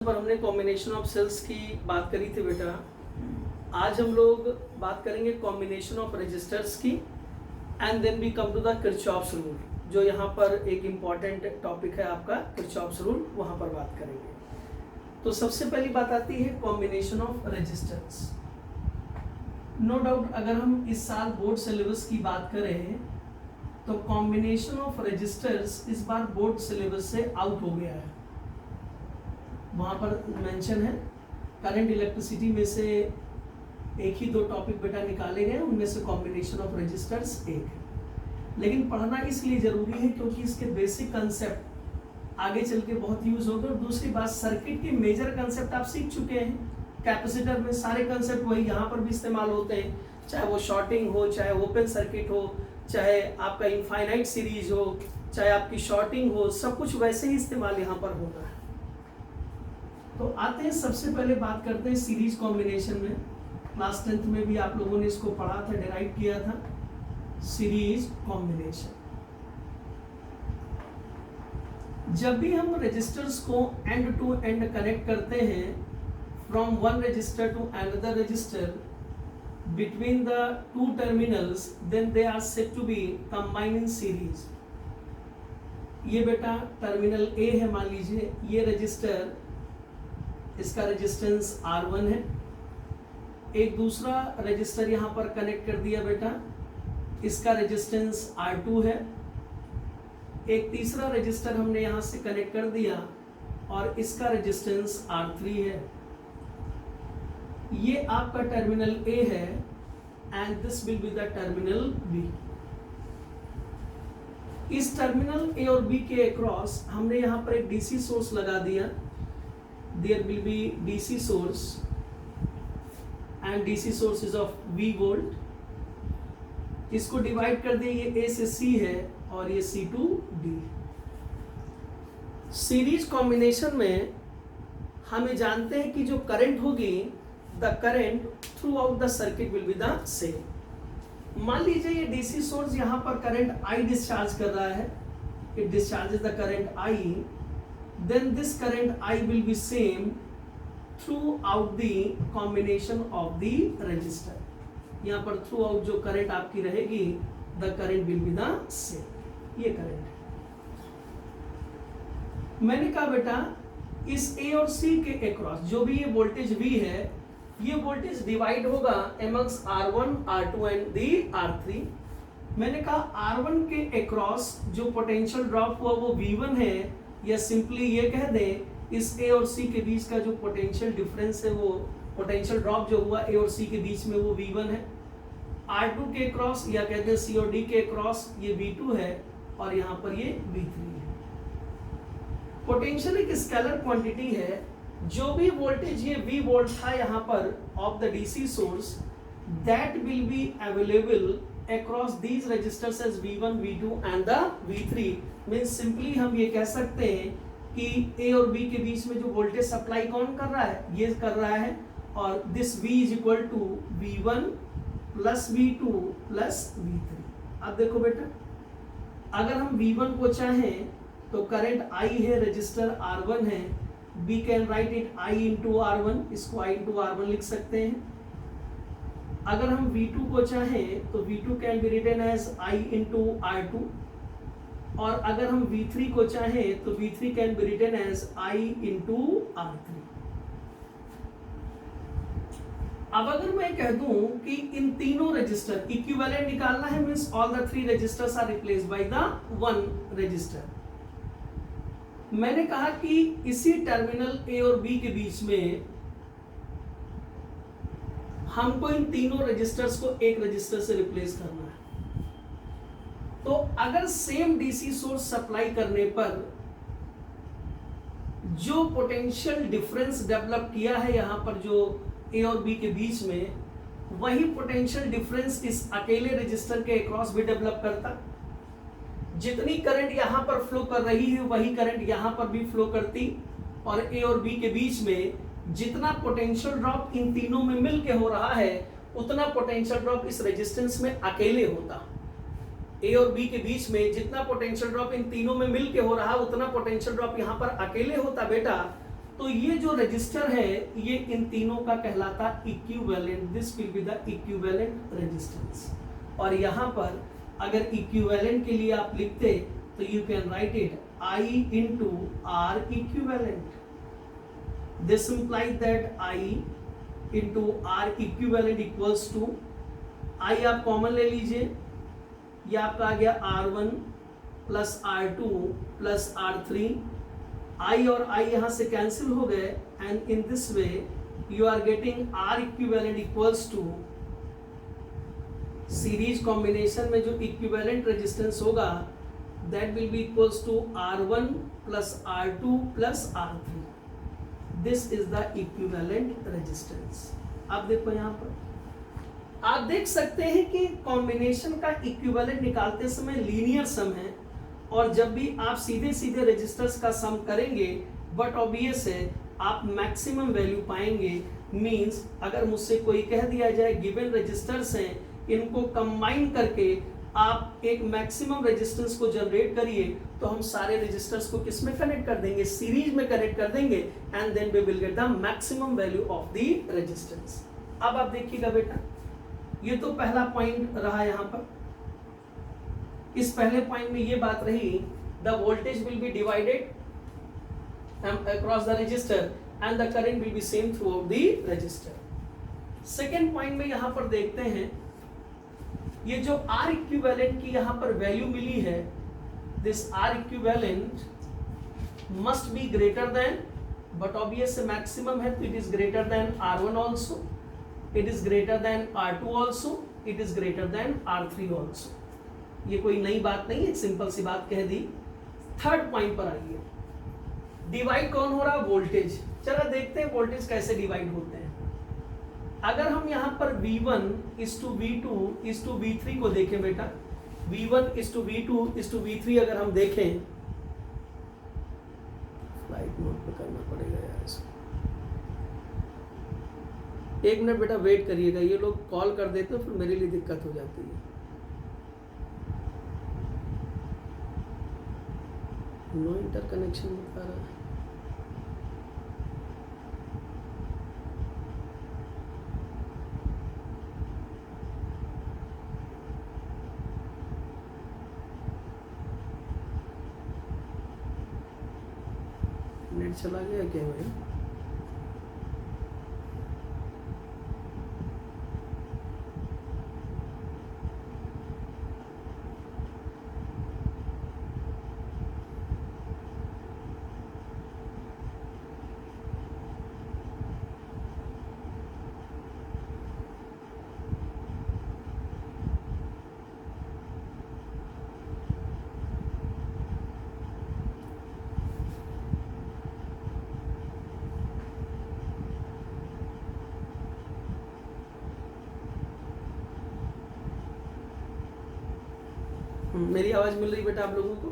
पर हमने combination of sales की बात करी थी बेटा। आज हम लोग बात करेंगे कॉम्बिनेशन ऑफ रजिस्टर्स की and then we come to the Kirchhoff's rule, जो यहाँ पर एक इम्पॉर्टेंट टॉपिक है आपका किरचॉफ्स रूल, वहाँ पर बात करेंगे। तो सबसे पहली बात आती है combination of registers. No doubt अगर हम इस साल बोर्ड सिलेबस की बात करें तो कॉम्बिनेशन ऑफ रजिस्टर्स इस बार बोर्ड सिलेबस से आउट हो गया है। वहाँ पर मेंशन है करंट इलेक्ट्रिसिटी में से एक ही दो टॉपिक बेटा निकाले गए, उनमें से कॉम्बिनेशन ऑफ रजिस्टर्स एक है। लेकिन पढ़ना इसलिए जरूरी है क्योंकि इसके बेसिक कंसेप्ट आगे चल के बहुत यूज होगा। और दूसरी बात, सर्किट के मेजर कंसेप्ट आप सीख चुके हैं। कैपेसिटर में सारे कंसेप्ट वही यहाँ पर भी इस्तेमाल होते हैं, चाहे वो शॉर्टिंग हो, चाहे ओपन सर्किट हो, चाहे आपका इनफाइनाइट सीरीज हो, चाहे आपकी शॉर्टिंग हो, सब कुछ वैसे ही इस्तेमाल यहाँ पर होना है। तो आते हैं, सबसे पहले बात करते हैं सीरीज कॉम्बिनेशन में। क्लास 10th में भी आप लोगों ने इसको पढ़ा था, डिराइव किया था, सीरीज कॉम्बिनेशन। जब भी हम रजिस्टर्स को एंड टू एंड कनेक्ट करते हैं from one register to another register between the two terminals, then they are said to be combined in series. ये बेटा टर्मिनल ए है, मान लीजिए ये रजिस्टर, इसका रेजिस्टेंस R1 है। एक दूसरा रजिस्टर यहाँ पर कनेक्ट कर दिया बेटा, इसका रेजिस्टेंस R2 है। एक तीसरा रजिस्टर हमने यहाँ से कनेक्ट कर दिया और इसका रेजिस्टेंस R3 है। ये आपका टर्मिनल A है and this will be the terminal B। इस टर्मिनल A और B के अक्रॉस हमने यहाँ पर एक डीसी सोर्स लगा दिया। There will be DC source and DC source is of V volt। इसको डिवाइड कर दिए, ये A से C है और ये C to D। Series combination में हमें जानते हैं कि जो करंट होगी, the current through out the circuit will be the same. मान लीजिए ये DC सोर्स यहाँ पर करंट I डिस्चार्ज कर रहा है, it discharges the current I, then this current I will be same throughout the combination of the resistor। यहाँ पर throughout जो करंट आपकी रहेगी, the current will be the same। ये करंट है। मैंने कहा बेटा इस A और C के अक्रॉस जो भी ये वोल्टेज V है, ये वोल्टेज डिवाइड होगा amongst R1, R2 and the R3। मैंने कहा R1 के अक्रॉस जो पोटेंशियल ड्रॉप हुआ वो V1 है, या सिंपली ये कह दें इस A और C के बीच का जो पोटेंशियल डिफरेंस है, वो पोटेंशियल ड्रॉप जो हुआ A और C के बीच में, वो V1 है। R2 के क्रॉस या कहते हैं C और D के क्रॉस ये V2 है और यहाँ पर ये V3 है। पोटेंशियल एक स्केलर क्वांटिटी है। जो भी वोल्टेज ये V वोल्ट था यहाँ पर of the DC source, that will be available across these resistors as V1, V2 and the V3। Means simply हम ये कह सकते हैं कि A और B के बीच में जो वोल्टेज सप्लाई कौन कर रहा है, ये कर रहा है। और this V is equal to V1 plus V2 plus V3। अब देखो बेटा, अगर हम V1 को चाहें तो करंट I है, रजिस्टर R1 है, B can write it I into R1, इसको I इंटू R1 लिख सकते हैं। अगर हम V2 को चाहें तो V2 can be written as I into R2, और अगर हम V3 को चाहें तो V3 can be written as I into R3। अब अगर मैं कह दूं कि इन तीनों रजिस्टर इक्विवेलेंट निकालना है, means all the three registers are replaced by the one register. मैंने कहा कि इसी टर्मिनल A और B के बीच में हमको इन तीनों रजिस्टर्स को एक रजिस्टर से रिप्लेस करना है। तो अगर सेम डीसी सोर्स सप्लाई करने पर जो पोटेंशियल डिफरेंस डेवलप किया है यहाँ पर जो A और B के बीच में, वही पोटेंशियल डिफरेंस इस अकेले रजिस्टर के अक्रॉस भी डेवलप करता। जितनी करंट यहाँ पर फ्लो कर रही है वही करंट यहाँ पर भी फ्लो करती, और A और B के बीच में जितना पोटेंशियल ड्रॉप इन तीनों में मिल के हो रहा है, उतना पोटेंशियल ड्रॉप इस रेजिस्टेंस में अकेले होता। ए और बी के बीच में जितना पोटेंशियल ड्रॉप इन तीनों में मिल के हो रहा, उतना पोटेंशियल ड्रॉप यहाँ पर अकेले होता बेटा। तो ये जो रजिस्टर है ये इन तीनों का कहलाता equivalent, this will be the equivalent resistance. और यहां पर अगर इक्विवेलेंट के लिए आप लिखते तो you can write it I into R equivalent. This implies that I into R equivalent equals to I आप कॉमन ले लीजिए, ये आपका आ गया R1 plus R2 plus R3, I और I यहाँ से कैंसिल हो गए and in this way you are getting R equivalent equals to series combination में जो इक्विवेलेंट रेजिस्टेंस होगा that will be equals to R1 plus R2 plus R3. This is the equivalent resistance. आप देखो यहाँ पर आप देख सकते हैं कि कॉम्बिनेशन का इक्विवेलेंट निकालते समय लीनियर सम है, और जब भी आप सीधे सीधे रेजिस्टर्स का सम करेंगे बट ऑब्वियस है आप मैक्सिमम वैल्यू पाएंगे। मींस अगर मुझसे कोई कह दिया जाए गिवन रेजिस्टर्स हैं, इनको कंबाइन करके आप एक मैक्सिमम रेजिस्टेंस को जनरेट करिए, तो हम सारे रेजिस्टर्स को किस में कनेक्ट कर देंगे, सीरीज में कनेक्ट कर देंगे and then we will get the maximum value of the resistance. अब आप देखिएगा बेटा, ये तो पहला पॉइंट रहा यहाँ पर। इस पहले पॉइंट में ये बात रही the voltage will be divided across the register and the current will B same through out the register. Second point में यहाँ पर देखते हैं ये जो R इक्विवेलेंट की यहाँ पर वैल्यू मिली है, this R equivalent must be greater than, but obvious maximum है तो it is greater then R1 also, it is greater then R2 also, it is greater then R3 also. ये कोई नई बात नहीं, एक सिंपल सी बात कह दी। थर्ड पॉइंट पर आइए, डिवाइड कौन हो रहा है, वोल्टेज। चलो देखते हैं वोल्टेज कैसे डिवाइड होते हैं। अगर हम यहाँ पर V1 is to V2 is to V3 को देखें बेटा, V1 is to V2 is to V3 अगर हम देखें, फ्लाइट मोड पे करना पड़ेगा यार इसको। एक मिनट बेटा वेट करिएगा, ये लोग कॉल कर देते हैं फिर मेरे लिए दिक्कत हो जाती है। नो इंटरकनेक्शन बता रहा है। नेट चला गया क्या भाई? मेरी आवाज मिल रही बेटा आप लोगों को?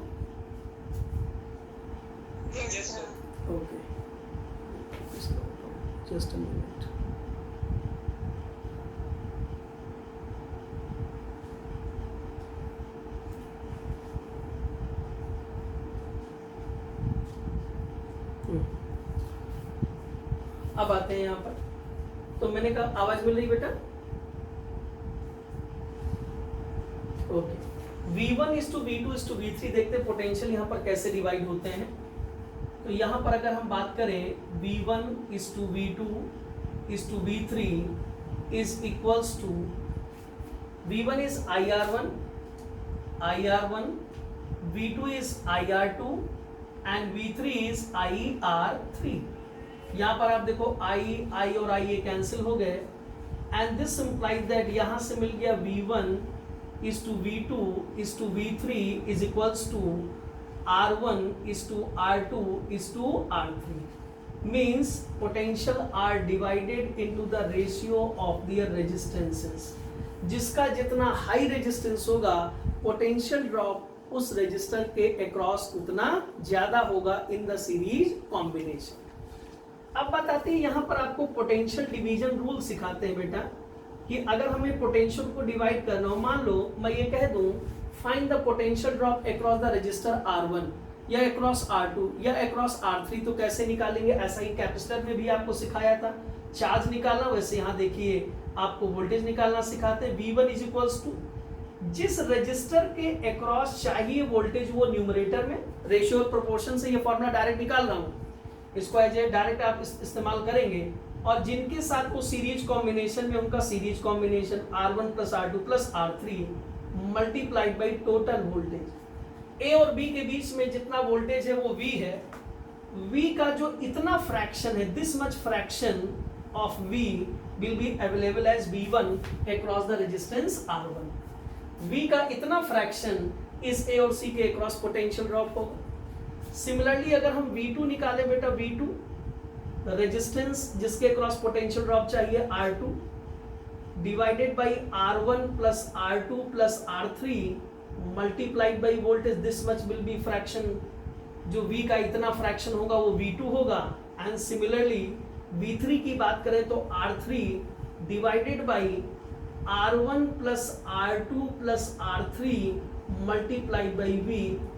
Okay, just a minute. अब आते हैं यहाँ पर, तो मैंने कहा आवाज मिल रही बेटा? Okay, V1 is to V2 is to V3 देखते हैं पोटेंशियल यहाँ पर कैसे डिवाइड होते हैं। तो यहाँ पर अगर हम बात करें V1 is to V2 is to V3 is equals to V1 is IR1, V2 is IR2 and V3 is IR3। यहाँ पर आप देखो I और I ये कैंसिल हो गए एंड दिस इम्प्लाइज दैट यहाँ से मिल गया V1 is to V2 is to V3 is equals to R1 is to R2 is to R3, means potential are divided into the ratio of their resistances। जिसका जितना high resistance होगा potential drop उस resistor के across उतना ज्यादा होगा in the series combination. अब बताते हैं यहाँ पर आपको पोटेंशियल डिवीजन रूल सिखाते हैं बेटा कि अगर हमें पोटेंशियल को डिवाइड करना हो, मान लो मैं ये कह दूं find the potential drop across the register R1, या अक्रॉस R2 या अक्रॉस R3, तो कैसे निकालेंगे? ऐसा ही कैपेसिटर में भी आपको सिखाया था चार्ज निकालना, वैसे यहाँ देखिए आपको वोल्टेज निकालना सिखाते हैं। V1 इज इक्वल्स टू, जिस रजिस्टर के अक्रॉस चाहिए वोल्टेज वो न्यूमरेटर में रेशियो और प्रोपोर्शन से ये फॉर्मूला डायरेक्ट निकाल रहा हूँ, इसको एज ए डायरेक्ट आप इस्तेमाल करेंगे। और जिनके साथ वो सीरीज कॉम्बिनेशन में, उनका series combination R1 plus R2 plus R3 multiplied by total voltage. A और बी के बीच में जितना वोल्टेज है वो V है। V का जो इतना फ्रैक्शन है, this much fraction of V will be available as V1 across the resistance R1। V का इतना फ्रैक्शन इस A और C के अक्रॉस पोटेंशियल ड्रॉप होगा। सिमिलरली अगर हम V2 निकाले बेटा, V2 रेजिस्टेंस जिसके अक्रॉस पोटेंशियल ड्रॉप चाहिए R2 divided by R1 plus R2 plus R3 multiplied by voltage, this much will be fraction, जो V का इतना फ्रैक्शन होगा वो V2 होगा। एंड सिमिलरली V3 की बात करें तो R3 divided by R1 plus R2 plus R3 multiplied by V,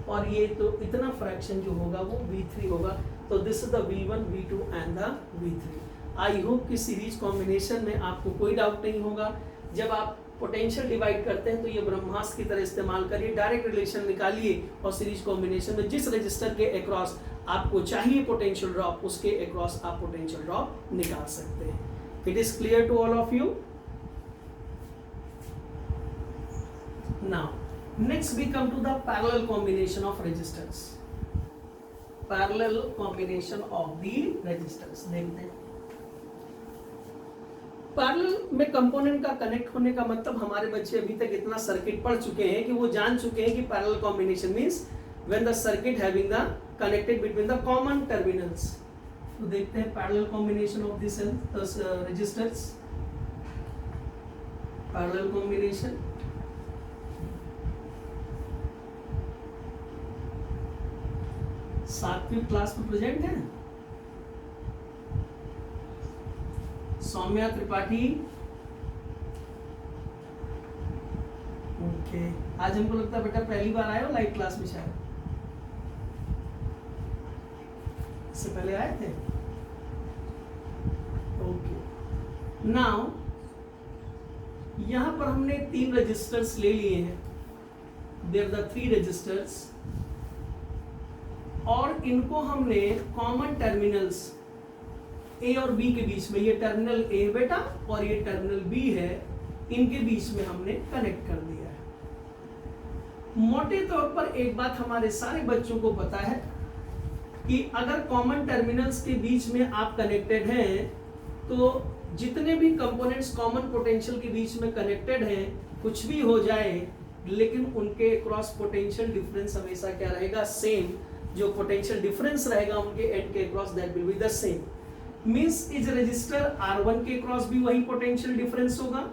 और ये तो इतना फ्रैक्शन जो होगा वो V3 होगा। तो this is the V1, V2 and the V3। I hope कि सीरीज कॉम्बिनेशन में आपको कोई डाउट नहीं होगा। जब आप पोटेंशियल डिवाइड करते हैं तो ये ब्रह्मास्त्र की तरह इस्तेमाल करिए, डायरेक्ट रिलेशन निकालिए और सीरीज कॉम्बिनेशन में जिस रजिस्टर के अक्रॉस आपको चाहिए पोटेंशियल ड्रॉप, उसके अक्रॉस आप पोटेंशियल ड्रॉप निकाल सकते हैं। It is clear to all of you? Now, next we come to the parallel combination of resistors. Parallel combination of the resistors देखते हैं। पैरेलल में कंपोनेंट का कनेक्ट होने का मतलब, हमारे बच्चे अभी तक इतना सर्किट पढ़ चुके हैं कि वो जान चुके हैं कि parallel combination means when the circuit having the connected between the common terminals. तो देखते हैं parallel combination of this registers. Parallel combination, सातवीं क्लास में प्रेजेंट है सौम्या त्रिपाठी। ओके, आज हमको लगता है बेटा पहली बार आए हो लाइव क्लास में, शायद इससे पहले आए थे। ओके, नाउ यहां पर हमने 3 रजिस्टर्स ले लिए हैं, देयर द 3 रजिस्टर्स, और इनको हमने कॉमन टर्मिनल्स ए और बी के बीच में, ये टर्मिनल ए बेटा और ये टर्मिनल बी है, इनके बीच में हमने कनेक्ट कर दिया है। मोटे तौर पर एक बात हमारे सारे बच्चों को पता है कि अगर कॉमन टर्मिनल्स के बीच में आप कनेक्टेड हैं तो जितने भी कंपोनेंट्स कॉमन पोटेंशियल के बीच में कनेक्टेड हैं, कुछ भी हो जाए लेकिन उनके क्रॉस पोटेंशियल डिफरेंस हमेशा क्या रहेगा? सेम। जो पोटेंशियल डिफरेंस रहेगा उनके एंड के cross, that will be the same. Means इस रजिस्टर R1 के क्रॉस भी वही पोटेंशियल डिफरेंस होगा,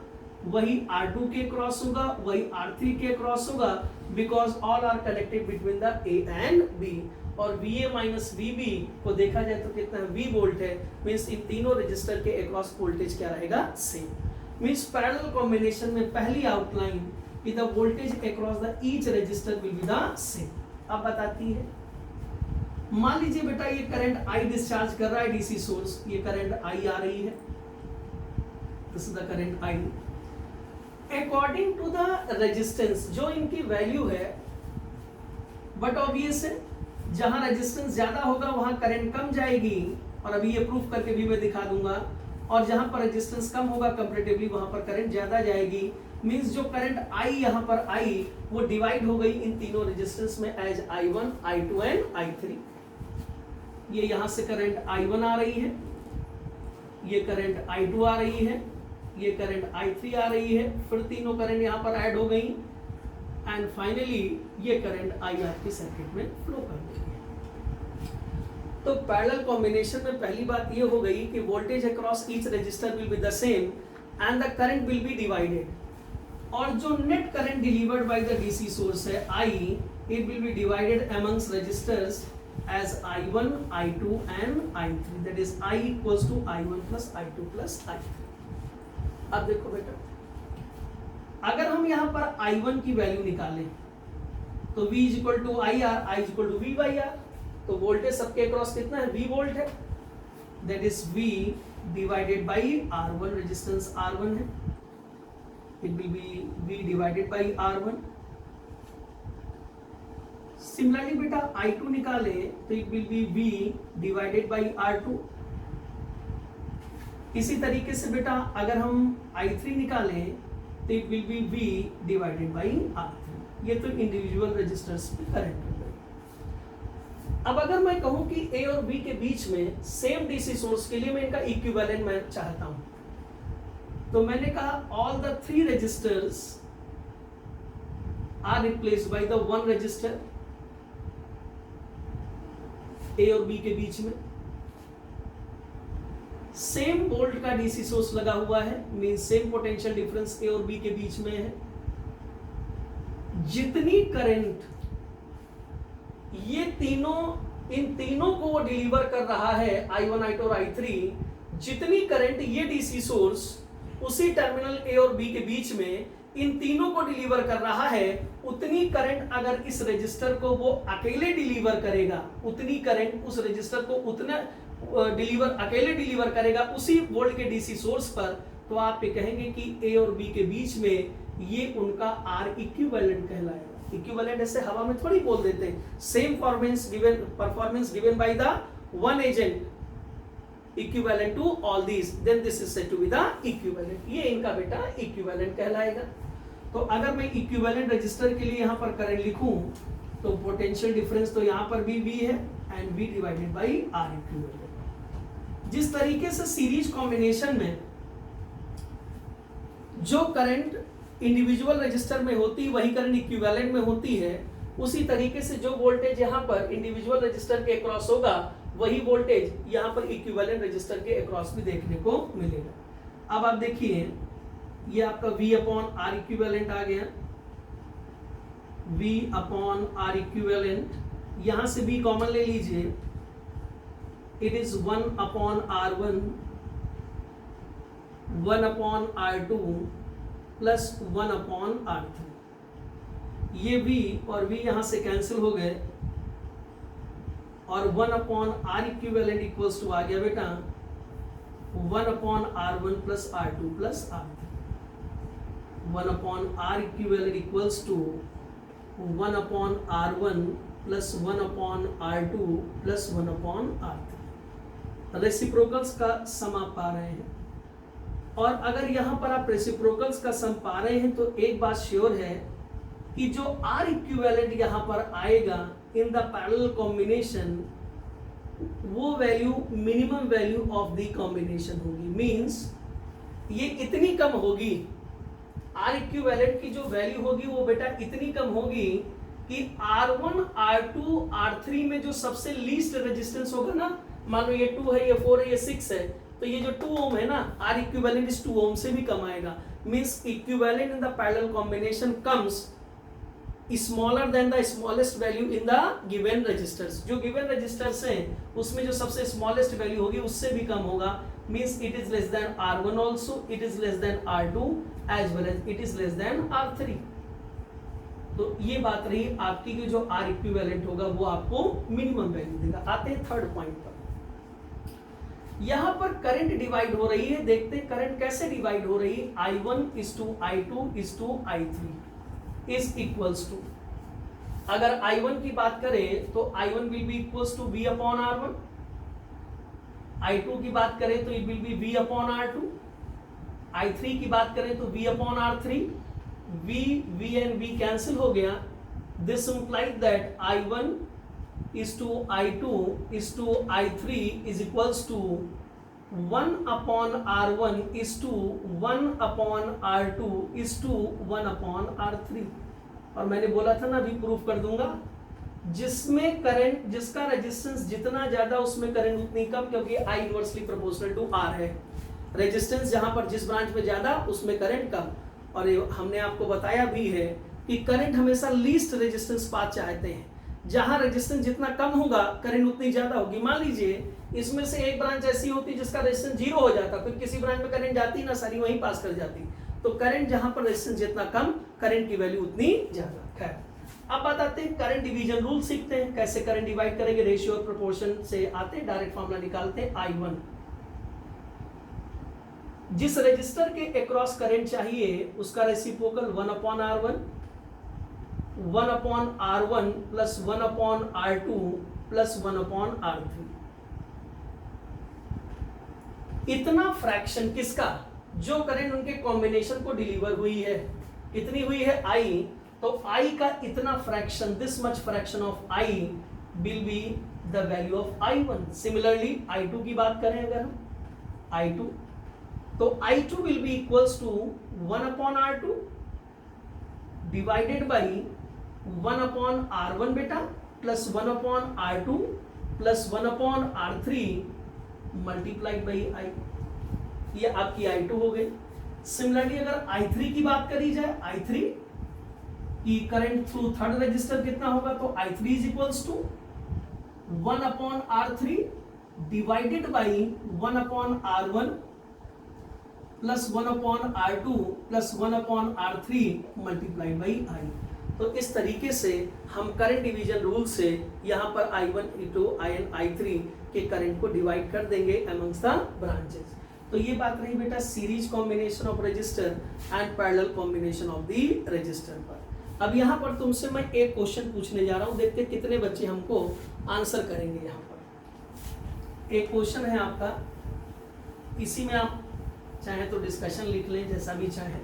वही R2 के क्रॉस होगा, वही R3 के क्रॉस होगा, because all are connected between the A and B। और VA माइनस VB को देखा जाए तो कितना है? V वोल्ट है। मींस इन तीनों रजिस्टर के अक्रॉस वोल्टेज क्या रहेगा? सेम। मींस पैरेलल कॉम्बिनेशन में पहली आउटलाइन कि the voltage across the each register will be the same. अब बताती है, मान लीजिए बेटा ये करंट I डिस्चार्ज कर रहा है डीसी सोर्स, ये करंट I आ रही है, this is the current I। According to the resistance जो इनकी वैल्यू है, बट ऑब्वियस है जहां रेजिस्टेंस ज्यादा होगा वहां करंट कम जाएगी, और अभी ये प्रूफ करके भी मैं दिखा दूंगा। और जहां पर रेजिस्टेंस कम होगा कंपैरेटिवली वहां पर करंट ज्यादा जाएगी। मींस जो करंट I यहाँ पर I वो डिवाइड हो गई इन तीनों रेजिस्टेंस में as I1, I2 and I3। ये यहां से करंट I1 आ रही है, ये करंट I2 आ रही है, ये करंट I3 आ रही है, फिर तीनों करंट यहां पर ऐड हो गई, एंड फाइनली ये करंट I आपके सर्किट में फ्लो कर देगी। तो पैरेलल कॉम्बिनेशन में पहली बात ये हो गई कि voltage across each register will be the same and the current will be divided, और जो net current delivered by the DC source है I, it will be divided amongst registers as I1, I2 and I3, that is I equals to I1 plus I2 plus I3। अब देखो बेटा, अगर हम यहाँ पर I1 की वैल्यू निकालें तो V is equal to I R, I is equal to V by R. तो वोल्टेज सबके अक्रॉस कितना है, V वोल्ट है, that is V divided by R1, resistance R1 है, it will be V divided by R1। Similarly बेटा I2 निकाले तो it will be V divided by R2। इसी तरीके से बेटा अगर हम I3 निकालें तो it will be V divided by R3। ये तो इंडिविजुअल रजिस्टर्स में करंट हो गए। अब अगर मैं कहूं कि A और B के बीच में सेम डीसी सोर्स के लिए मैं इनका इक्विवेलेंट मैं चाहता हूं, तो मैंने कहा all the 3 registers are replaced by the 1 register A और B के बीच में। सेम वोल्ट का डीसी सोर्स लगा हुआ है, mean same potential difference A और बी के बीच में है। जितनी करंट ये तीनों, इन तीनों को वो डिलीवर कर रहा है I1, I2 और I3, जितनी करंट ये डीसी सोर्स उसी टर्मिनल ए और बी के बीच में इन तीनों को डिलीवर कर रहा है, उतनी करंट अगर इस रजिस्टर को वो अकेले डिलीवर करेगा, उतनी करंट उस रजिस्टर को उतना अकेले डिलीवर करेगा उसी वोल्ट के डीसी सोर्स पर, तो आप ये कहेंगे कि ए और बी के बीच में ये उनका आर इक्विवेलेंट कहलाएगा। इक्विवेलेंट ऐसे हवा में थोड़ी बोल देते हैं। Same performance given by the one agent equivalent to all these, then this is said to be the equivalent. ये इनका बेटा इक्विवेलेंट कहलाएगा। तो अगर मैं इक्विवेलेंट रजिस्टर के लिए यहां पर करंट लिखूं तो पोटेंशियल डिफरेंस तो यहां पर भी V है and V divided by R equivalent. जिस तरीके से सीरीज कॉम्बिनेशन में जो करंट इंडिविजुअल रजिस्टर में होती वही करंट इक्विवेलेंट में होती है, उसी तरीके से जो वोल्टेज यहां पर इंडिविजुअल रजिस्टर के अक्रॉस होगा वही वोल्टेज यहां पर इक्विवेलेंट रजिस्टर के अक्रॉस भी देखने को मिलेगा। अब आप देखिए ये आपका V अपॉन R इक्विवेलेंट आ गया, V अपॉन R इक्विवेलेंट, यहां से B कॉमन ले लीजिए, it is 1 upon R1, 1 upon R2 plus 1 upon R3। ये V और V यहां से कैंसिल हो गए और 1 upon R equivalent equals to आ गया बेटा 1 upon R1 plus R2 plus R3। 1 upon R equivalent equals to 1 upon R1 plus 1 upon R2 plus 1 upon R3। Reciprocals का सम आप पा रहे हैं, और अगर यहां पर आप रेसिप्रोकल्स का सम पा रहे हैं तो एक बात श्योर है कि जो R इक्विवेलेंट यहां पर आएगा इन द पैरेलल कॉम्बिनेशन, वो value minimum value of the combination होगी। मींस ये इतनी कम होगी, R इक्विवेलेंट की जो वैल्यू होगी वो बेटा इतनी कम होगी कि R1, R2, R3 में जो सबसे लीस्ट रेजिस्टेंस होगा ना, मान लो ये 2 है, ये 4 है, ये 6 है, तो ये जो 2 ओम है ना, R इक्विवेलेंट इस 2 ओम से भी कम आएगा। Means equivalent in the parallel combination comes smaller than the smallest value in the given registers. जो गिवन रजिस्टर्स हैं उसमें जो सबसे स्मॉलेस्ट वैल्यू होगी उससे भी कम होगा। Means it is less than R1 also, it is less than R2 as well as it is less than R3। तो ये बात रही आपकी कि जो R इक्विवेलेंट होगा वो आपको मिनिमम वैल्यू देगा। आते हैं थर्ड पॉइंट पर। यहां पर करंट डिवाइड हो रही है, देखते हैं करंट कैसे डिवाइड हो रही है। I1 is to I2 is to I3 is equals to, अगर I1 की बात करें तो I1 will be equals to V upon R1, I2 की बात करें तो it will be V upon R2, I3 की बात करें तो V upon R3, V and V cancel हो गया। This implies that I1 is to I2 is to I3 is equals to 1 upon R1 is to 1 upon R2 is to 1 upon R3। और मैंने बोला था ना, अभी प्रूफ कर दूंगा, जिसमें करंट, जिसका रेजिस्टेंस जितना ज्यादा उसमें करंट उतनी कम, क्योंकि I inversely proportional to R है। रेजिस्टेंस जहां पर जिस ब्रांच में ज्यादा उसमें करंट कम। और हमने आपको बताया भी है कि करंट हमेशा लीस्ट रेजिस्टेंस पाथ चाहते हैं, जहां रेजिस्टेंस जितना कम होगा करंट उतनी ज्यादा होगी। मान लीजिए इसमें से एक ब्रांच ऐसी होती जिसका रेजिस्टेंस 0 हो जाता, फिर किसी ब्रांच में करंट जाती ना, सारी वहीं पास कर जाती। तो करंट जहां पर रेजिस्टेंस जितना कम, करंट की वैल्यू उतनी ज्यादा। खैर, अब बात आते हैं करंट डिवीजन रूल सीखते हैं, कैसे करंट डिवाइड करेंगे, रेशियो और प्रोपोर्शन से आते हैं, डायरेक्ट फॉर्मूला निकालते हैं I1। जिस रजिस्टर के अक्रॉस करंट चाहिए उसका reciprocal 1/R1, 1/R1 plus 1/R2 plus 1/R3। इतना फ्रैक्शन किसका, जो करंट उनके कॉम्बिनेशन को डिलीवर हुई है, कितनी हुई है I, तो I का इतना fraction, this much fraction of I will be the value of I1। Similarly I2 की बात करें अगर हम I2, तो I2 will be equals to 1/R2 divided by 1/R1 बेटा plus 1/R2 plus 1/R3 multiplied by I। ये आपकी I2 हो गई। सिमिलरली अगर I3 की बात करी जाए, I3 की करंट थ्रू थर्ड रजिस्टर कितना होगा, तो I3 is equals to 1/R3 divided by 1/R1 plus 1/R2 plus 1/R3 multiplied by I। तो इस तरीके से हम करंट डिवीजन रूल से यहाँ पर I1, I2, IN, I3 के करंट को डिवाइड कर देंगे अमंग्स द ब्रांचेस। तो ये बात रही बेटा series combination of register and parallel combination of the register पर। अब यहाँ पर तुमसे मैं एक क्वेश्चन पूछने जा रहा हूँ, देखते कितने बच्चे हमको आंसर करेंगे। यहाँ पर एक क्वेश्चन है आपका, इसी में आप चाहे तो डिस्कशन लिख लें, जैसा भी चाहे।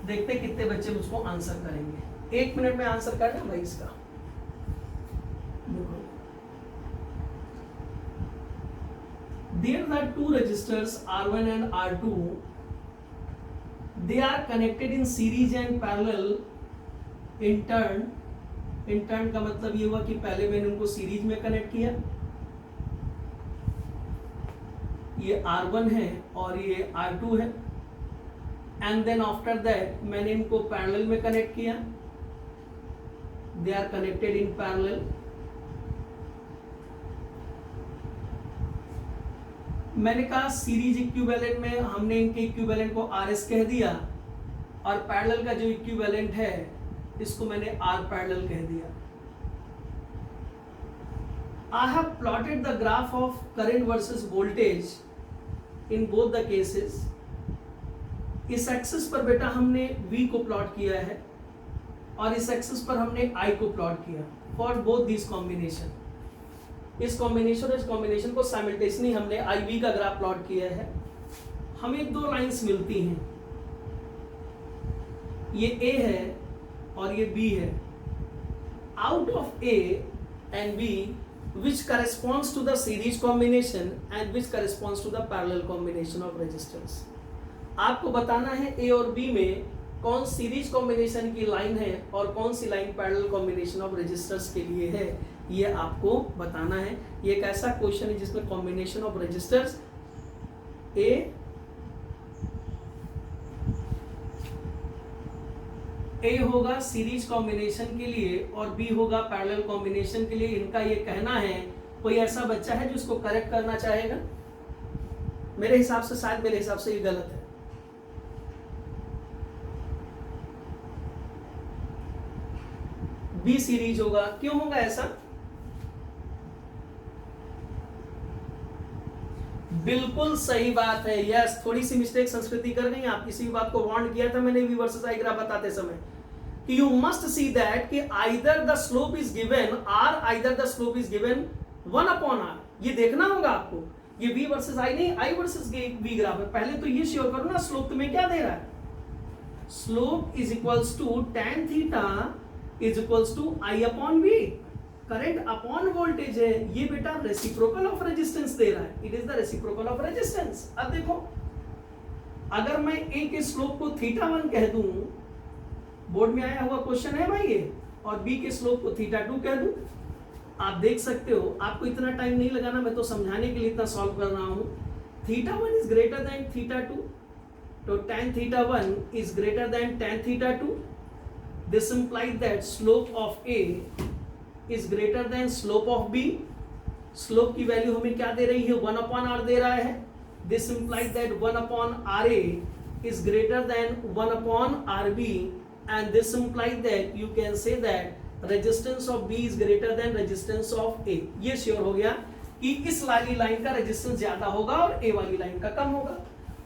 देखते कितने बच्चे मुझको आंसर करेंगे। 1 मिनट में आंसर करना भाई इसका। There are two registers R1 and R2. They are connected in series and parallel in turn. In turn का मतलब ये हुआ कि पहले मैंने उनको सीरीज में कनेक्ट किया, ये R1 है और ये R2 है, एंड देन आफ्टर दैट मैंने इनको पैरेलल में कनेक्ट किया, they are connected in parallel. मैंने कहा सीरीज इक्विवेलेंट में हमने इनके इक्विवेलेंट को RS कह दिया, और पैरेलल का जो इक्विवेलेंट है इसको मैंने R पैरेलल कह दिया। I have plotted the graph of current versus voltage in both the cases. इस एक्सिस पर बेटा हमने V को प्लॉट किया है और इस एक्सिस पर हमने I को प्लॉट किया फॉर बोथ दिस कॉम्बिनेशन। इस कॉम्बिनेशन और इस कॉम्बिनेशन को साइमल्टेनियसली हमने IV का ग्राफ प्लॉट किया है। हमें 2 लाइंस मिलती हैं, ये A है और ये B है। Out of A and B which corresponds to the series combination and which corresponds to the parallel combination of resistors। आपको बताना है A और B में कौन सीरीज कॉम्बिनेशन की लाइन है और कौन सी line parallel combination of resistors के लिए है, ये आपको बताना है। ये एक ऐसा क्वेश्चन है जिसमें कॉम्बिनेशन ऑफ रेजिस्टर्स ए होगा सीरीज कॉम्बिनेशन के लिए और बी होगा पैरेलल कॉम्बिनेशन के लिए। इनका ये कहना है, कोई ऐसा बच्चा है जो इसको करेक्ट करना चाहेगा? मेरे हिसाब से, शायद मेरे हिसाब से ये गलत है। बी सीरीज होगा, क्यों होगा ऐसा? बिल्कुल सही बात है, यस। थोड़ी सी मिस्टेक संस्कृति कर गई आप, इसी बात को वार्न किया था मैंने V वर्सेस I ग्राफ बताते समय कि यू मस्ट सी दैट कि either the slope is given R, either the slope is given 1/R। ये देखना होगा आपको, ये V वर्सेस I नहीं, I वर्सेस V ग्राफ है। पहले तो ये श्योर करो ना स्लोप तुम्हें क्या दे रहा है। Slope is equals to tan theta is equals to I/V। Current upon voltage है, ये बेटा रेसिप्रोकल ऑफ रेजिस्टेंस दे रहा है, it is the reciprocal of resistance. अब देखो, अगर मैं A के स्लोप को θ1 कह दूं, बोर्ड में आया हुआ क्वेश्चन है भाई ये, और B के स्लोप को θ2 कह दूं, आप देख सकते हो। आपको इतना टाइम नहीं लगाना, मैं तो समझाने के लिए इतना सॉल्व कर रहा हूं। θ1 इज ग्रेटर देन θ2, तो tan θ1 is greater than tan θ2। This implies that slope of A is greater than slope of B। Slope की वैल्यू हमें क्या दे रही है, 1/R दे रहा है। This implies that 1/RA is greater than 1/RB and this implies that you can say that resistance of B is greater than resistance of A. ये sure हो गया कि इस वाली लाइन का रेजिस्टेंस ज्यादा होगा और ए वाली लाइन का कम होगा।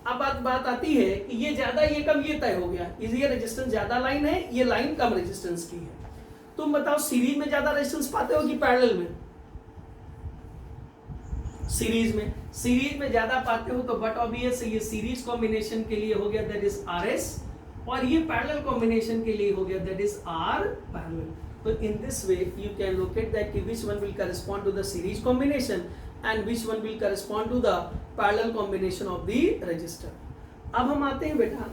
अब बात आती है कि ये ज्यादा ये कम, ये तय हो गया, ये रेजिस्टेंस ज्यादा लाइन है, ये लाइन कम रेजिस्टेंस की है। तुम बताओ सीरीज में ज्यादा रेजिस्टेंस पाते हो कि पैरेलल में? सीरीज में ज्यादा पाते हो, तो बट ऑब्वियस ये सीरीज कॉम्बिनेशन के लिए हो गया दैट इज RS, और ये पैरेलल कॉम्बिनेशन के लिए हो गया that is R parallel. So in this way you can locate that which one will correspond to the series combination and which one will correspond to the parallel combination of the resistor. अब हम आते हैं बेटा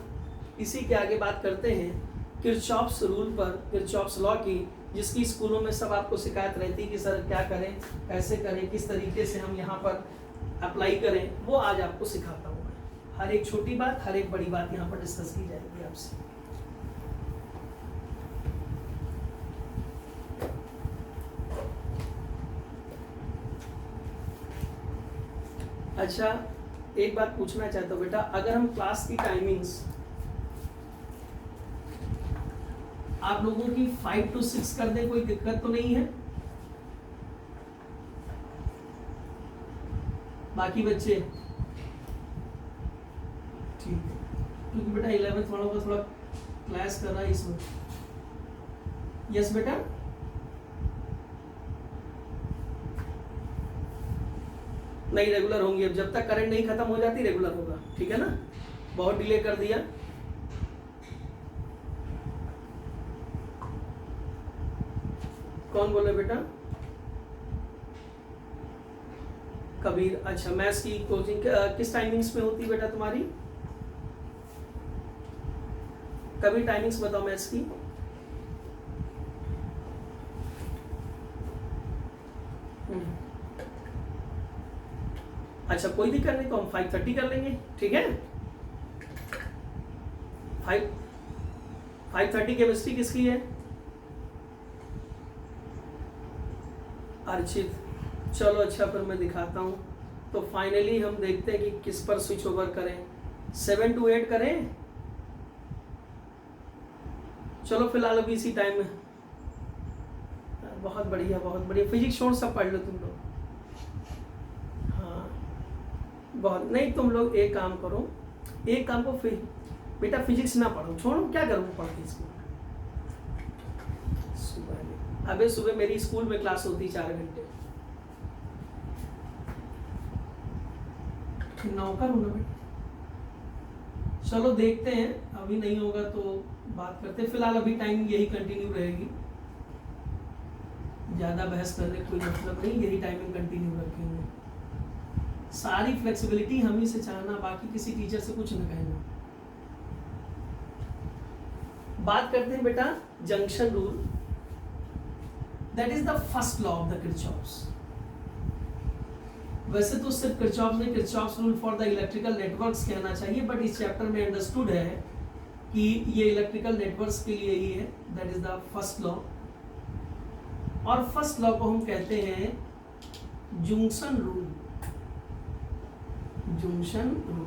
इसी के आगे बात करते हैं किरचॉफ्स रूल पर, किरचॉफ्स लॉ की, जिसकी स्कूलों में सब आपको शिकायत रहती है कि सर क्या करें, कैसे करें, किस तरीके से हम यहाँ पर अप्लाई करें, वो आज आपको सिखाता हूँ मैं। हर एक छोटी बात, हर एक बड़ी बात यहाँ पर डिस्कस की जाएगी आपसे। अच्छा, एक बात पूछना चाहता हूँ बेटा, अगर हम क्लास की टाइमिंग्स आप लोगों की 5 to 6 कर दें, कोई दिक्कत तो नहीं है? बाकी बच्चे ठीक है, क्योंकि बेटा 11th वालों का थोड़ा क्लास कर रहा है इसमें। यस बेटा, नहीं रेगुलर होंगी, अब जब तक करंट नहीं खत्म हो जाती रेगुलर होगा, ठीक है ना? बहुत डिले कर दिया। कौन बोले बेटा? कबीर। अच्छा, मैथ्स की कोचिंग किस टाइमिंग्स में होती है बेटा तुम्हारी? कबीर टाइमिंग्स बताओ मैथ्स की। अच्छा, कोई दिक्कत नहीं, तो हम 5:30 कर लेंगे, ठीक है? 5:30 केमिस्ट्री किसकी है? अर्चित। चलो अच्छा, फिर मैं दिखाता हूँ। तो फाइनली हम देखते हैं कि किस पर स्विच ओवर करें, 7 to 8 करें। चलो फिलहाल अभी इसी टाइम में। बहुत बढ़िया, बहुत बढ़िया। फिजिक्स छोड़ सब पढ़ लो तुम लोग। बहुत नहीं, तुम लोग एक काम करो, एक काम को बेटा फिजिक्स ना पढ़ो, छोड़ो, क्या करूँ पढ़ के इसको। सुबह अबे सुबह मेरी स्कूल में क्लास होती 4 घंटे, नौकर हूँ ना बेटा। चलो देखते हैं, अभी नहीं होगा तो बात करते हैं। फिलहाल अभी टाइम यही कंटिन्यू रहेगी, ज्यादा बहस करने कोई मतलब नहीं, यही टाइमिंग कंटिन्यू रखेंगे। सारी फ्लेक्सिबिलिटी हम ही से चाहना, बाकी किसी टीचर से कुछ न कहना। बात करते हैं बेटा junction rule, that is the first law of the Kirchhoff's. वैसे तो सिर्फ किरचॉफ्स ने Kirchhoff's rule for the electrical networks कहना चाहिए, बट इस चैप्टर में अंडरस्टूड है कि ये इलेक्ट्रिकल नेटवर्क्स के लिए ही है, that is the first law. और फर्स्ट लॉ को हम कहते हैं जंक्शन रूल। जंक्शन रूल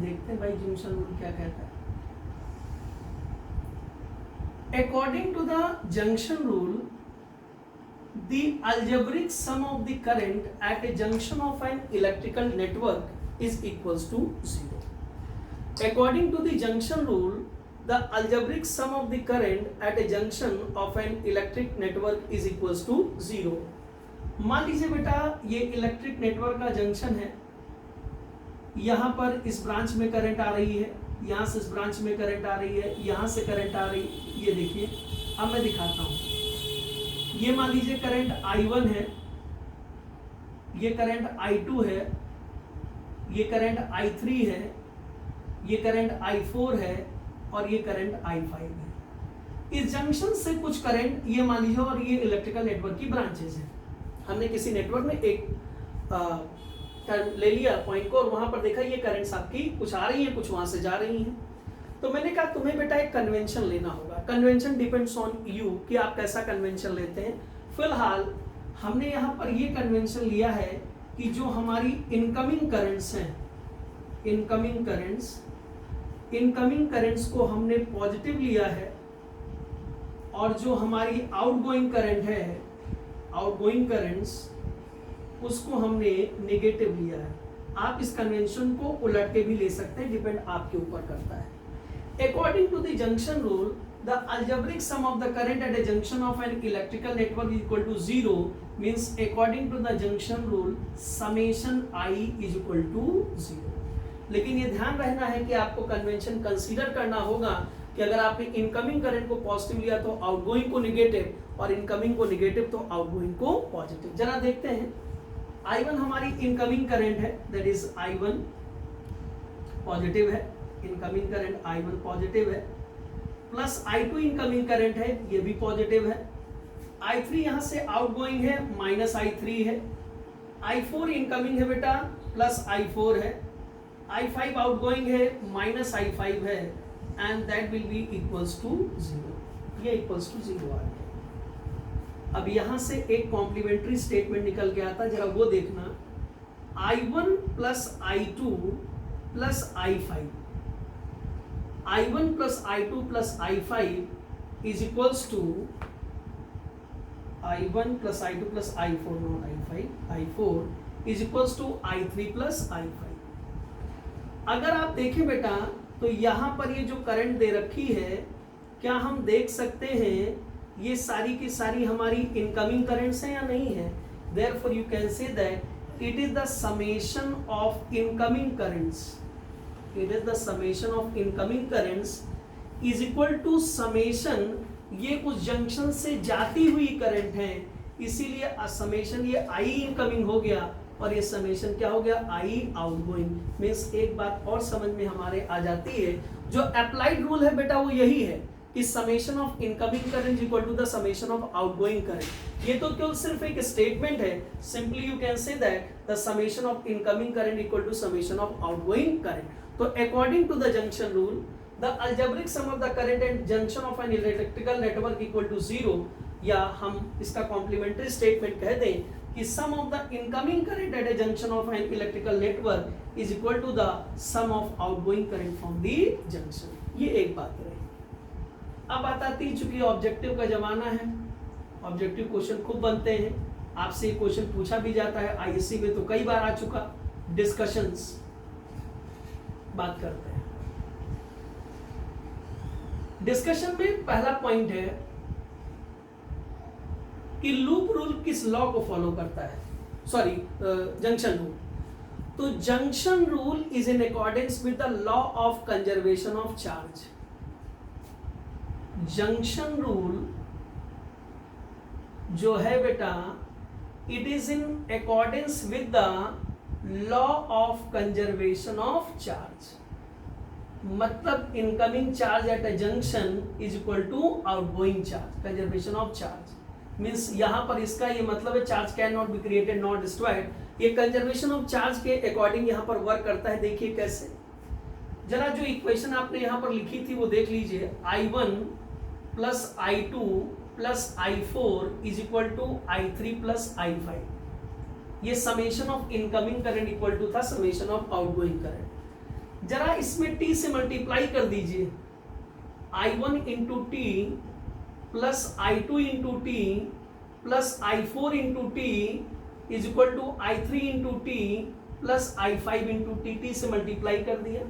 देखते हैं भाई, जंक्शन रूल क्या कहता है। According to the junction rule, the algebraic sum of the current at a junction of an electrical network is equals to 0. According to the junction rule, the algebraic sum of the current at a junction of an electric network is equals to 0. मान लीजिए बेटा ये electric network का junction है, यहाँ पर इस branch में करंट आ रही है, यहाँ से इस ब्रांच में करंट आ रही है, यहाँ से करंट आ रही है। ये देखिए, अब मैं दिखाता हूँ। ये मान लीजिए करंट I1 है, ये करंट I2 है, ये करंट I3 है, ये करंट I4 है और ये करंट I5 है। इस जंक्शन से कुछ करंट ये मान लीजिए, और ये इलेक्ट्रिकल नेटवर्क की ब्रांचेस हैं। हमने किसी नेटवर्क में एक ले लिया पॉइंट को और वहां पर देखा ये करंट्स आपकी कुछ आ रही है, कुछ वहां से जा रही हैं। तो मैंने कहा तुम्हें बेटा एक कन्वेंशन लेना होगा। कन्वेंशन डिपेंड्स ऑन यू कि आप कैसा कन्वेंशन लेते हैं। फिलहाल हमने यहाँ पर ये कन्वेंशन लिया है कि जो हमारी इनकमिंग करंट्स हैं, इनकमिंग करंट्स इनकमिंग करंट्स को हमने पॉजिटिव लिया है और जो हमारी आउटगोइंग करंट है, आउटगोइंग करंट्स, उसको हमने नेगेटिव लिया है। आप इस कन्वेंशन को उलट के भी ले सकते हैं, डिपेंड आपके ऊपर करता है। According to the junction rule, the algebraic sum of the current at a junction of an electrical network is equal to 0, means according to the junction rule summation I is equal to 0। लेकिन ये ध्यान रहना है कि आपको convention consider करना होगा कि अगर आपने इनकमिंग करंट को पॉजिटिव लिया तो आउटगोइंग को नेगेटिव, और इनकमिंग को नेगेटिव तो आउटगोइंग को पॉजिटिव। जरा देखते हैं, I1 हमारी इनकमिंग करंट है, दैट इज I1 पॉजिटिव है, इनकमिंग करंट I1 पॉजिटिव है, प्लस I2 इनकमिंग करंट है, ये भी पॉजिटिव है। I3 यहां से आउटगोइंग है, माइनस I3 है। I4 इनकमिंग है बेटा, प्लस I4 है। I5 आउटगोइंग है, माइनस I5 है, and that will be equals to 0। ये इक्वल्स टू 0 आ गया। अब यहां से एक कॉम्प्लीमेंट्री स्टेटमेंट निकल के आता, जरा वो देखना। I1 plus I2 plus I5, I1 plus I2 plus I5 is equals to I1 plus I2 plus I4, not I5, I4 is equals to I3 plus I5। अगर आप देखें बेटा तो यहाँ पर ये जो करंट दे रखी है, क्या हम देख सकते हैं ये सारी की सारी हमारी इनकमिंग करंट्स हैं या नहीं है? Therefore you can say that it is the summation of incoming currents, it is the summation of incoming currents is equal to summation, ये उस जंक्शन से जाती हुई करंट है, इसीलिए समेशन ये I इनकमिंग हो गया और ये समेशन क्या हो गया, I आउटगोइंग। मींस एक बात और समझ में हमारे आ जाती है, जो अप्लाइड रूल है बेटा वो यही है कि summation of incoming current equal to the summation of outgoing current. ये तो केवल सिर्फ एक स्टेटमेंट है, simply you can say that the summation of incoming current equal to summation of outgoing current. तो according to the junction rule, the algebraic sum of the current and junction of an electrical network equal to 0, या हम इसका complementary statement कह दें कि sum of the incoming current at a junction of an electrical network is equal to the sum of outgoing current from the junction. ये एक बात रही। अब आती, चूंकि ऑब्जेक्टिव का जमाना है, ऑब्जेक्टिव क्वेश्चन खूब बनते हैं, आपसे ये क्वेश्चन पूछा भी जाता है, आईएससी में तो कई बार आ चुका। डिस्कशंस बात करते हैं। डिस्कशन में पहला पॉइंट है कि लूप रूल किस लॉ को फॉलो करता है, सॉरी जंक्शन रूल। तो junction rule is in accordance with the law of conservation of charge. Junction rule जो है बेटा, it is in accordance with the law of conservation of charge. मतलब incoming charge at a junction is equal to outgoing charge, conservation of charge. Means यहां पर इसका ये मतलब है charge can not be created not destroyed. ये conservation of charge के according यहां पर वर्क करता है। देखिए कैसे, जरा जो इक्वेशन आपने यहां पर लिखी थी वो देख लीजिए। I1 plus I2 plus I4 is equal to I3 plus I5। ये summation of incoming current equal to था समेशन ऑफ आउटगोइंग करंट। जरा इसमें T से मल्टीप्लाई कर दीजिए। I1 into T plus I2 into T plus I4 into T is equal to I3 into T plus I5 into T. T से multiply कर दिया।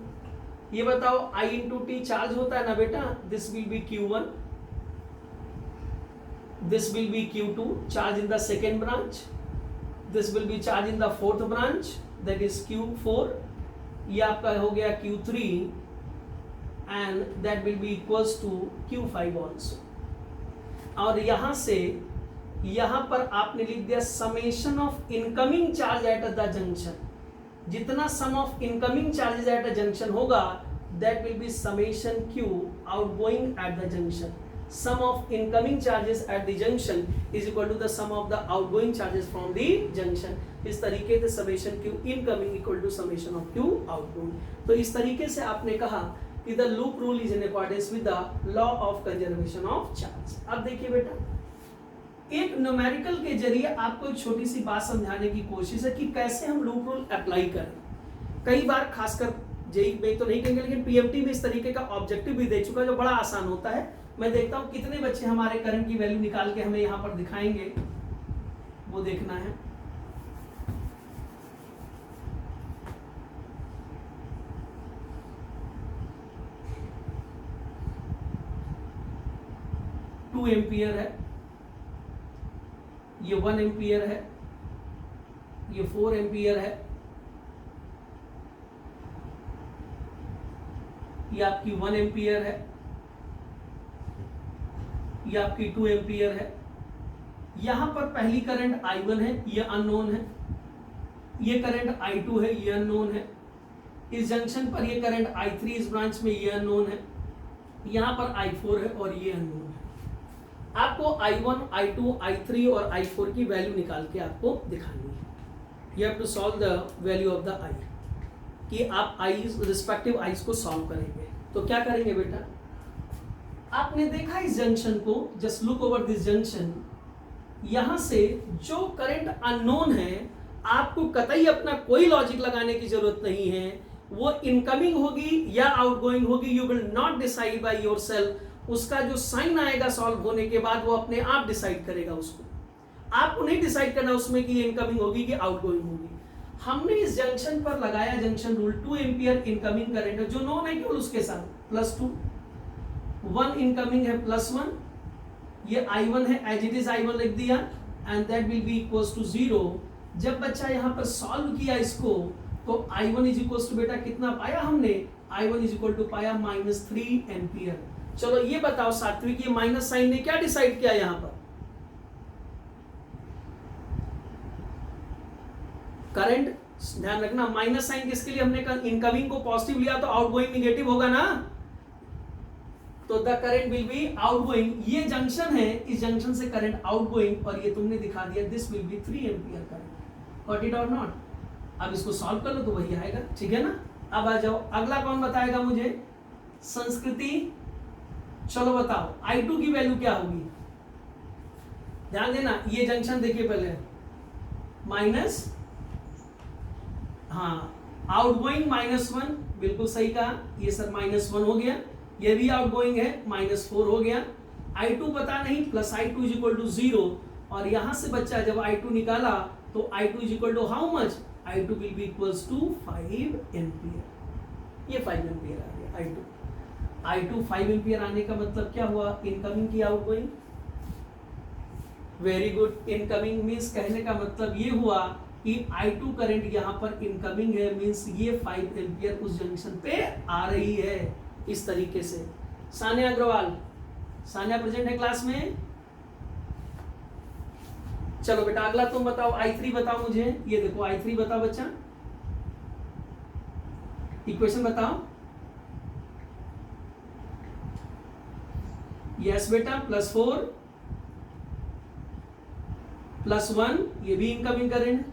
ये बताओ I इंटू टी चार्ज होता है ना बेटा, this will be Q1, this will be Q2, charge in the second branch, this will be charge in the fourth branch, that is Q4, ये आपका हो गया Q3, and that will be equals to Q5 also। और यहां से यहां पर आपने लिख दिया summation of incoming charge at the junction. जितना sum of incoming charges at the junction होगा, that will be summation Q outgoing at the junction। Sum of incoming charges at the junction is equal to the sum of the outgoing charges from the junction। इस तरीके से summation Q incoming equal to summation of Q outgoing। तो इस तरीके से आपने कहा कि the loop rule is in accordance with the law of conservation of charge। अब देखिए बेटा, एक न्यूमेरिकल के जरिए आपको एक छोटी सी बात समझाने की कोशिश है कि कैसे हम लूप रूल अप्लाई करें। कई बार खासकर जेई में तो नहीं कहेंगे, लेकिन पीएमटी में इस तरीके का ऑब्जेक्टिव भी दे चुका है जो बड़ा आसान होता है। मैं देखता हूँ कितने बच्चे हमारे करंट की वैल्यू निकाल के हमें यहाँ पर दिखाएंगे, वो देखना है। टू एम्पियर है, ये 1 एम्पियर है, ये 4 एम्पियर है, ये आपकी 1 एम्पियर है, ये आपकी 2 एम्पियर है। यहां पर पहली करंट I1 है, ये अननोन है, ये करंट I2 है, ये अननोन है। इस जंक्शन पर ये करंट I3 इस ब्रांच में, ये अननोन है। यहां पर I4 है और ये अननोन है। आपको I1, I2, I3 और I4 की वैल्यू निकाल के आपको दिखानी है। You have to solve the value of the I, कि आप रिस्पेक्टिव आईज को सॉल्व करेंगे। तो क्या करेंगे बेटा, आपने देखा इस जंक्शन को, just look over this junction. यहां से जो करंट अननोन है, आपको कतई अपना कोई लॉजिक लगाने की जरूरत नहीं है। वो इनकमिंग होगी या आउटगोइंग होगी, you will not decide by yourself. उसका जो साइन आएगा सॉल्व होने के बाद, वो अपने आप डिसाइड करेगा उसको। आपको नहीं डिसाइड करना उसमें कि इनकमिंग होगी कि आउटगोइंग होगी। हमने इस जंक्शन पर लगाया junction rule, 2 ampere incoming current है जो नोन है केवल उसके साथ, +2, 1 इनकमिंग है +1, ये I1 है, एज इट इज I1 लिख दिया, and that will be equals to 0। जब बच्चा यहां पर सॉल्व किया इसको, तो I1 इज इक्वल्स टू बेटा कितना पाया हमने, I1 इज इक्वल टू पाया -3 एम्पियर। चलो ये बताओ सात्विक, ये माइनस साइन ने क्या डिसाइड किया यहां पर, करंट। ध्यान रखना माइनस साइन किसके लिए हमने कहा, इनकमिंग को पॉजिटिव लिया तो आउटगोइंग निगेटिव होगा ना, तो the current will B outgoing. ये जंक्शन है, इस जंक्शन से करंट आउटगोइंग, और ये तुमने दिखा दिया this will be 3 ampere current. Got it और नॉट? अब इसको सॉल्व कर लो तो वही आएगा, ठीक है ना। अब आ जाओ, अगला कौन बताएगा मुझे, संस्कृति। चलो बताओ I2 की वैल्यू क्या होगी, ध्यान देना। ये जंक्शन देखिए पहले, माइनस, हाँ आउटगोइंग -1, बिल्कुल सही कहा, ये सर -1 हो गया। ये भी आउटगोइंग है, -4 हो गया। I2 पता नहीं, +I2 इज इक्वल टू 0, और यहां से बच्चा जब I2 निकाला तो I2 is equal to how much, I2 will be equals to 5 ampere. ये 5 एम्पियर आ गया I2 5 एम्पियर आने का मतलब क्या हुआ, इनकमिंग की outgoing. Very good, incoming means कहने का मतलब ये हुआ कि I2 करंट यहाँ पर इनकमिंग है, मींस ये 5 एम्पियर उस जंक्शन पे आ रही है, इस तरीके से। सानिया अग्रवाल, सानिया प्रेजेंट है क्लास में? चलो बेटा अगला तुम बताओ, I3 बताओ मुझे। ये देखो I3 बताओ बच्चा, इक्वेशन बताओ। यस बेटा, +4 +1, ये भी इनकमिंग करंट,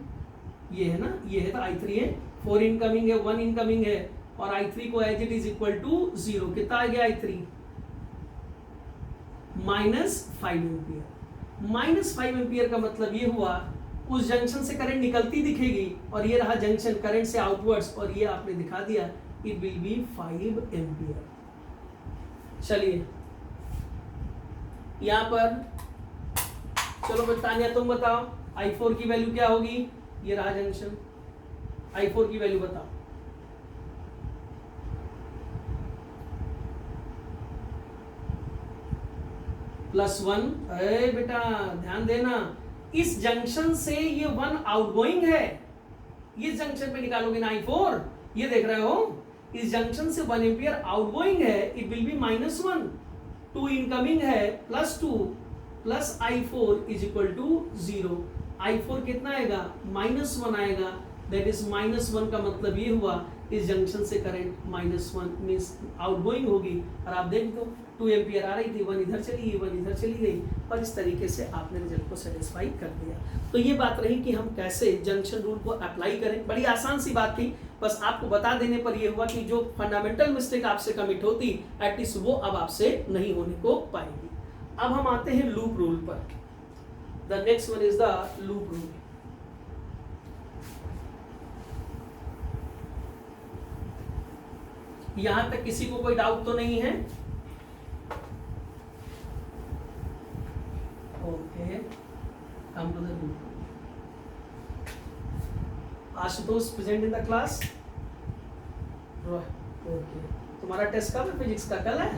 ये है ना, ये है तो I3 है। 4 इनकमिंग है, 1 इनकमिंग है, और I3 को as it is equal to 0। कितना आ गया I3, -5 एम्पियर। -5 एम्पियर का मतलब ये हुआ उस जंक्शन से करंट निकलती दिखेगी, और ये रहा जंक्शन करंट से आउटवर्ड्स, और ये आपने दिखा दिया, इट विल बी 5 एम्पियर। चलिए यहां पर चलो बतानिया तुम बताओ, I4 की वैल्यू क्या होगी, ये रहा जंक्शन, I4 की वैल्यू बताओ। +1, अरे बेटा ध्यान देना, इस जंक्शन से ये 1 आउटगोइंग है, इस जंक्शन पे निकालोगे ना I4, ये देख रहे हो, इस जंक्शन से 1 एम्पियर आउटगोइंग है, इट विल बी -1, 2 इनकमिंग है, +2 plus I4 is equal to 0। I4 कितना आएगा, -1 आएगा, दैट इज -1 का मतलब ये हुआ इस जंक्शन से करंट -1 मींस आउटगोइंग होगी। और आप देख दो 2 एम्पियर आ रही थी, 1 इधर चली गई, 1 इधर चली गई, और इस तरीके से आपने रिजल्ट को सेटिस्फाई कर दिया। तो ये बात रही कि हम कैसे जंक्शन रूल को अप्लाई करें। बड़ी आसान सी बात थी, बस आपको बता देने पर यह हुआ कि जो फंडामेंटल मिस्टेक आपसे कमिट होती एटलीस्ट वो अब आपसे नहीं होने को पाएगी। अब हम आते हैं लूप रूल पर। The next one is the loop rule. यहां तक किसी को कोई डाउट तो नहीं है? Okay, come to the group. Ashutosh present in the class? Okay, तुम्हारा टेस्ट कब है फिजिक्स का? कल है?